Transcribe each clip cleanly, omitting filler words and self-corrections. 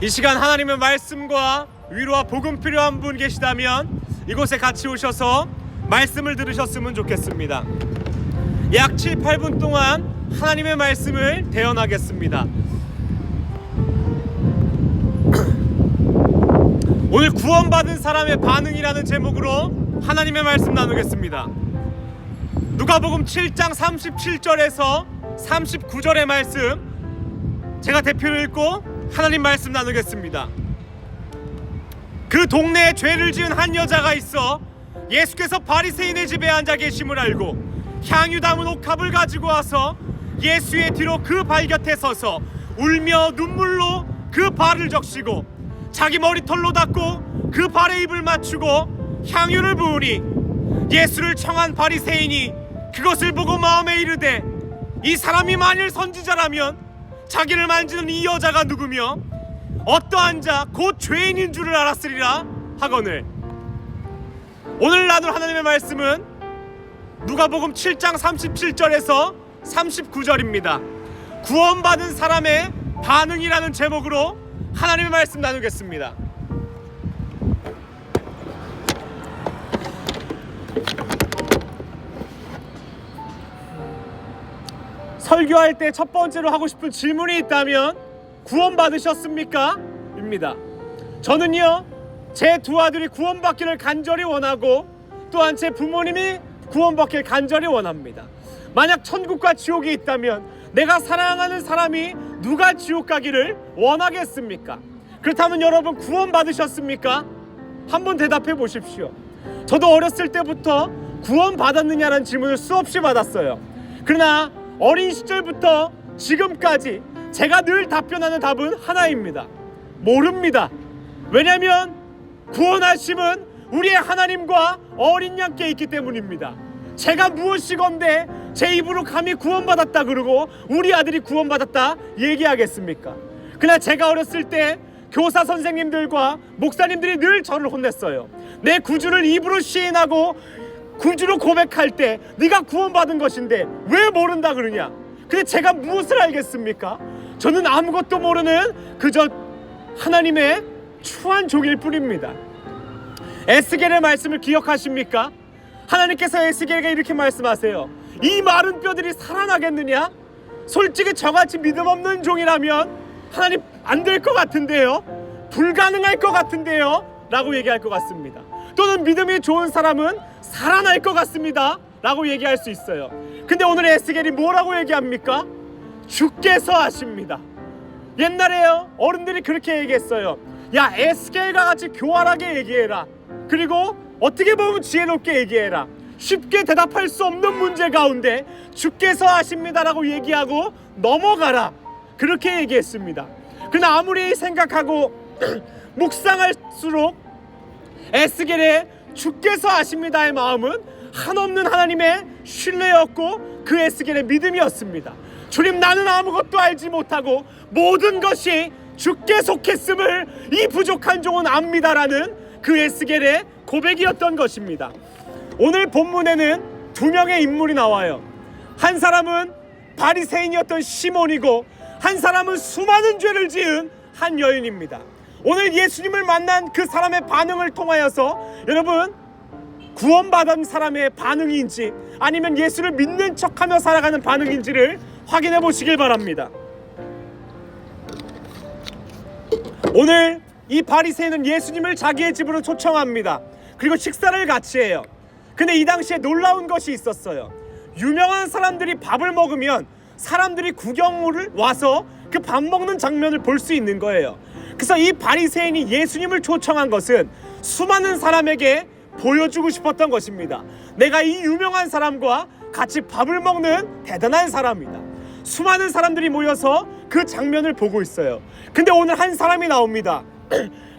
이 시간 하나님의 말씀과 위로와 복음 필요한 분 계시다면 이곳에 같이 오셔서 말씀을 들으셨으면 좋겠습니다. 약 7, 8분 동안 하나님의 말씀을 대언하겠습니다. 오늘 구원받은 사람의 반응이라는 제목으로 하나님의 말씀 나누겠습니다. 누가복음 7장 37절에서 39절의 말씀 제가 대표를 읽고 하나님 말씀 나누겠습니다. 그 동네에 죄를 지은 한 여자가 있어 예수께서 바리새인의 집에 앉아 계심을 알고 향유 담은 옥합을 가지고 와서 예수의 뒤로 그 발 곁에 서서 울며 눈물로 그 발을 적시고 자기 머리털로 닦고 그 발에 입을 맞추고 향유를 부으니 예수를 청한 바리새인이 그것을 보고 마음에 이르되 이 사람이 만일 선지자라면 자기를 만지는 이 여자가 누구며 어떠한 자 곧 죄인인 줄을 알았으리라 하거늘. 오늘 나눌 하나님의 말씀은 누가복음 7장 37절에서 39절입니다. 구원받은 사람의 반응이라는 제목으로 하나님의 말씀 나누겠습니다. 설교할 때 첫 번째로 하고 싶은 질문이 있다면 구원받으셨습니까? 입니다. 저는요, 제 두 아들이 구원받기를 간절히 원하고 또한 제 부모님이 구원받기를 간절히 원합니다. 만약 천국과 지옥이 있다면 내가 사랑하는 사람이 누가 지옥 가기를 원하겠습니까? 그렇다면 여러분 구원받으셨습니까? 한번 대답해 보십시오. 저도 어렸을 때부터 구원받았느냐라는 질문을 수없이 받았어요. 그러나 어린 시절부터 지금까지 제가 늘 답변하는 답은 하나입니다. 모릅니다. 왜냐하면 구원하심은 우리의 하나님과 어린 양께 있기 때문입니다. 제가 무엇이건데 제 입으로 감히 구원받았다 그러고 우리 아들이 구원받았다 얘기하겠습니까? 그러나 제가 어렸을 때 교사 선생님들과 목사님들이 늘 저를 혼냈어요. 내 구주를 입으로 시인하고 구주로 고백할 때 네가 구원받은 것인데 왜 모른다 그러냐? 근데 제가 무엇을 알겠습니까? 저는 아무것도 모르는 그저 하나님의 추한 종일 뿐입니다. 에스겔의 말씀을 기억하십니까? 하나님께서 에스겔에게 이렇게 말씀하세요. 이 마른 뼈들이 살아나겠느냐? 솔직히 저같이 믿음 없는 종이라면 하나님 안 될 것 같은데요? 불가능할 것 같은데요? 라고 얘기할 것 같습니다. 또는 믿음이 좋은 사람은 살아날 것 같습니다 라고 얘기할 수 있어요. 근데 오늘 에스겔이 뭐라고 얘기합니까? 주께서 하십니다. 옛날에요 어른들이 그렇게 얘기했어요. 야, 에스겔과 같이 교활하게 얘기해라. 그리고 어떻게 보면 지혜롭게 얘기해라. 쉽게 대답할 수 없는 문제 가운데 주께서 하십니다라고 얘기하고 넘어가라. 그렇게 얘기했습니다. 그러나 아무리 생각하고 묵상할수록 에스겔의 주께서 하십니다의 마음은 한없는 하나님의 신뢰였고 그 에스겔의 믿음이었습니다. 주님, 나는 아무것도 알지 못하고 모든 것이 주께 속했음을 이 부족한 종은 압니다라는 그 에스겔의 고백이었던 것입니다. 오늘 본문에는 두 명의 인물이 나와요. 한 사람은 바리새인이었던 시몬이고 한 사람은 수많은 죄를 지은 한 여인입니다. 오늘 예수님을 만난 그 사람의 반응을 통하여서 여러분 구원받은 사람의 반응인지 아니면 예수를 믿는 척하며 살아가는 반응인지를 확인해 보시길 바랍니다. 오늘 이 바리새인은 예수님을 자기의 집으로 초청합니다. 그리고 식사를 같이 해요. 근데 이 당시에 놀라운 것이 있었어요. 유명한 사람들이 밥을 먹으면 사람들이 구경을 와서 그 밥 먹는 장면을 볼 수 있는 거예요. 그래서 이 바리새인이 예수님을 초청한 것은 수많은 사람에게 보여주고 싶었던 것입니다. 내가 이 유명한 사람과 같이 밥을 먹는 대단한 사람이다. 수많은 사람들이 모여서 그 장면을 보고 있어요. 근데 오늘 한 사람이 나옵니다.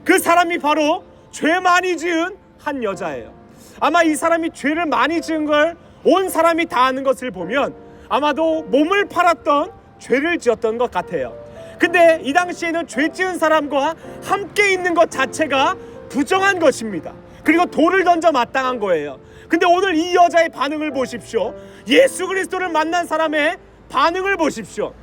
그 사람이 바로 죄 많이 지은 한 여자예요. 아마 이 사람이 죄를 많이 지은 걸 온 사람이 다 아는 것을 보면 아마도 몸을 팔았던 죄를 지었던 것 같아요. 근데 이 당시에는 죄 지은 사람과 함께 있는 것 자체가 부정한 것입니다. 그리고 돌을 던져 마땅한 거예요. 근데 오늘 이 여자의 반응을 보십시오. 예수 그리스도를 만난 사람의 반응을 보십시오.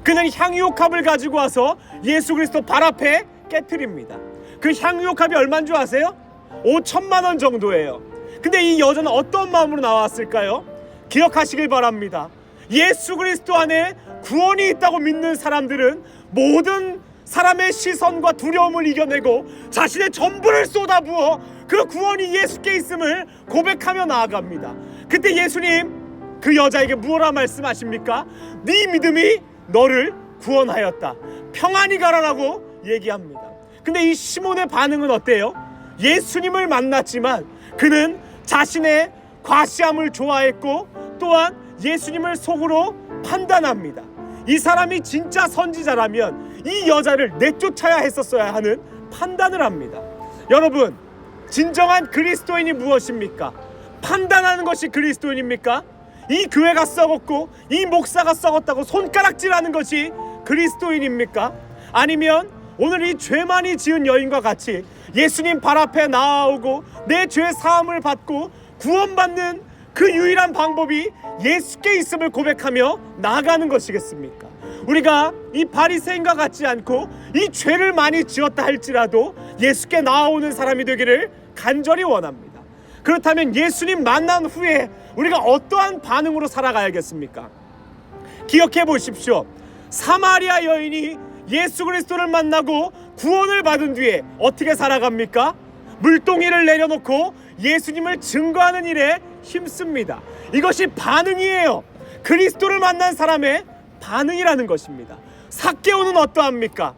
그는 향유옥합을 가지고 와서 예수 그리스도 발 앞에 깨트립니다. 그 향유옥합이 얼마인 줄 아세요? 5천만 원 정도예요. 근데 이 여자는 어떤 마음으로 나왔을까요? 기억하시길 바랍니다. 예수 그리스도 안에 구원이 있다고 믿는 사람들은 모든 사람의 시선과 두려움을 이겨내고 자신의 전부를 쏟아부어 그 구원이 예수께 있음을 고백하며 나아갑니다. 그때 예수님 그 여자에게 무엇라 말씀하십니까? 네 믿음이 너를 구원하였다. 평안히 가라라고 얘기합니다. 근데 이 시몬의 반응은 어때요? 예수님을 만났지만 그는 자신의 과시함을 좋아했고 또한 예수님을 속으로 판단합니다. 이 사람이 진짜 선지자라면 이 여자를 내쫓아야 했었어야 하는 판단을 합니다. 여러분, 진정한 그리스도인이 무엇입니까? 판단하는 것이 그리스도인입니까? 이 교회가 썩었고 이 목사가 썩었다고 손가락질하는 것이 그리스도인입니까? 아니면 오늘 이 죄 많이 지은 여인과 같이 예수님 발 앞에 나아오고 내 죄 사함을 받고 구원받는 그 유일한 방법이 예수께 있음을 고백하며 나아가는 것이겠습니까? 우리가 이 바리새인과 같지 않고 이 죄를 많이 지었다 할지라도 예수께 나아오는 사람이 되기를 간절히 원합니다. 그렇다면 예수님 만난 후에 우리가 어떠한 반응으로 살아가야겠습니까? 기억해 보십시오. 사마리아 여인이 예수 그리스도를 만나고 구원을 받은 뒤에 어떻게 살아갑니까? 물동이를 내려놓고 예수님을 증거하는 일에 힘씁니다. 이것이 반응이에요. 그리스도를 만난 사람의 반응이라는 것입니다. 삭개오는 어떠합니까?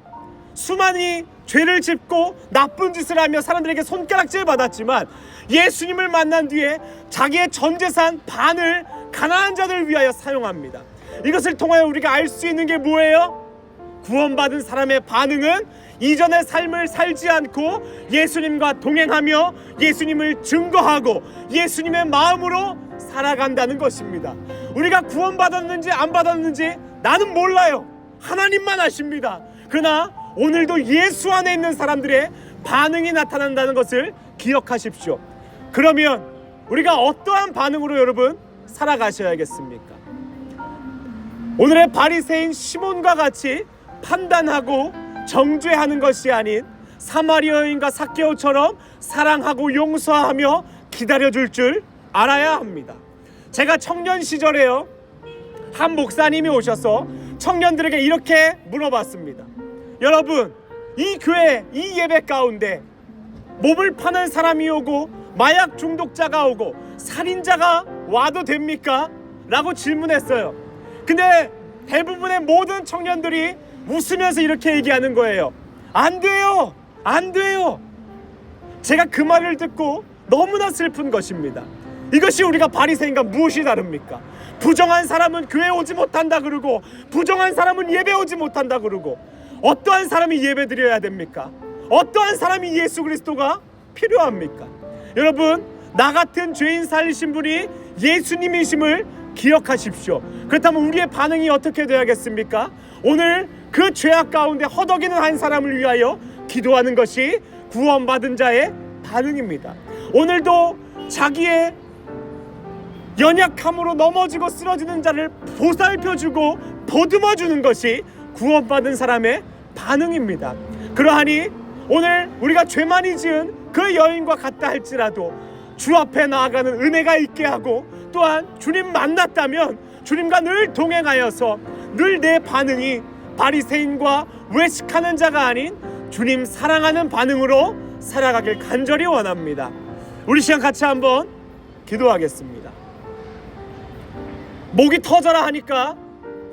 수많이 죄를 짓고 나쁜 짓을 하며 사람들에게 손가락질 받았지만 예수님을 만난 뒤에 자기의 전 재산 반을 가난한 자들을 위하여 사용합니다. 이것을 통하여 우리가 알 수 있는 게 뭐예요? 구원받은 사람의 반응은 이전의 삶을 살지 않고 예수님과 동행하며 예수님을 증거하고 예수님의 마음으로 살아간다는 것입니다. 우리가 구원받았는지 안 받았는지 나는 몰라요. 하나님만 아십니다. 그러나 오늘도 예수 안에 있는 사람들의 반응이 나타난다는 것을 기억하십시오. 그러면 우리가 어떠한 반응으로 여러분 살아가셔야겠습니까? 오늘의 바리새인 시몬과 같이 판단하고 정죄하는 것이 아닌 사마리아 여인과 삭개오처럼 사랑하고 용서하며 기다려줄 줄 알아야 합니다. 제가 청년 시절에요, 한 목사님이 오셔서 청년들에게 이렇게 물어봤습니다. 여러분, 이 교회 이 예배 가운데 몸을 파는 사람이 오고 마약 중독자가 오고 살인자가 와도 됩니까? 라고 질문했어요. 근데 대부분의 모든 청년들이 웃으면서 이렇게 얘기하는 거예요. 안 돼요, 안 돼요. 제가 그 말을 듣고 너무나 슬픈 것입니다. 이것이 우리가 바리새인과 무엇이 다릅니까? 부정한 사람은 교회 오지 못한다 그러고 부정한 사람은 예배 오지 못한다 그러고 어떠한 사람이 예배 드려야 됩니까? 어떠한 사람이 예수 그리스도가 필요합니까? 여러분, 나 같은 죄인 살리신 분이 예수님이심을 기억하십시오. 그렇다면 우리의 반응이 어떻게 되어야겠습니까? 오늘 그 죄악 가운데 허덕이는 한 사람을 위하여 기도하는 것이 구원받은 자의 반응입니다. 오늘도 자기의 연약함으로 넘어지고 쓰러지는 자를 보살펴주고 보듬어주는 것이 구원받은 사람의 반응입니다. 그러하니 오늘 우리가 죄 많이 지은 그 여인과 같다 할지라도 주 앞에 나아가는 은혜가 있게 하고 또한 주님 만났다면 주님과 늘 동행하여서 늘 내 반응이 바리새인과 외식하는 자가 아닌 주님 사랑하는 반응으로 살아가길 간절히 원합니다. 우리 시간 같이 한번 기도하겠습니다. 목이 터져라 하니까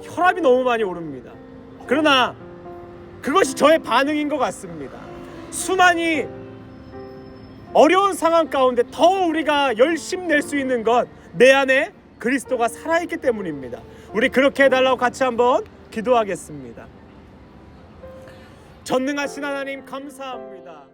혈압이 너무 많이 오릅니다. 그러나 그것이 저의 반응인 것 같습니다. 수많이 어려운 상황 가운데 더 우리가 열심 낼 수 있는 것, 내 안에 그리스도가 살아있기 때문입니다. 우리 그렇게 해달라고 같이 한번 기도하겠습니다. 전능하신 하나님 감사합니다.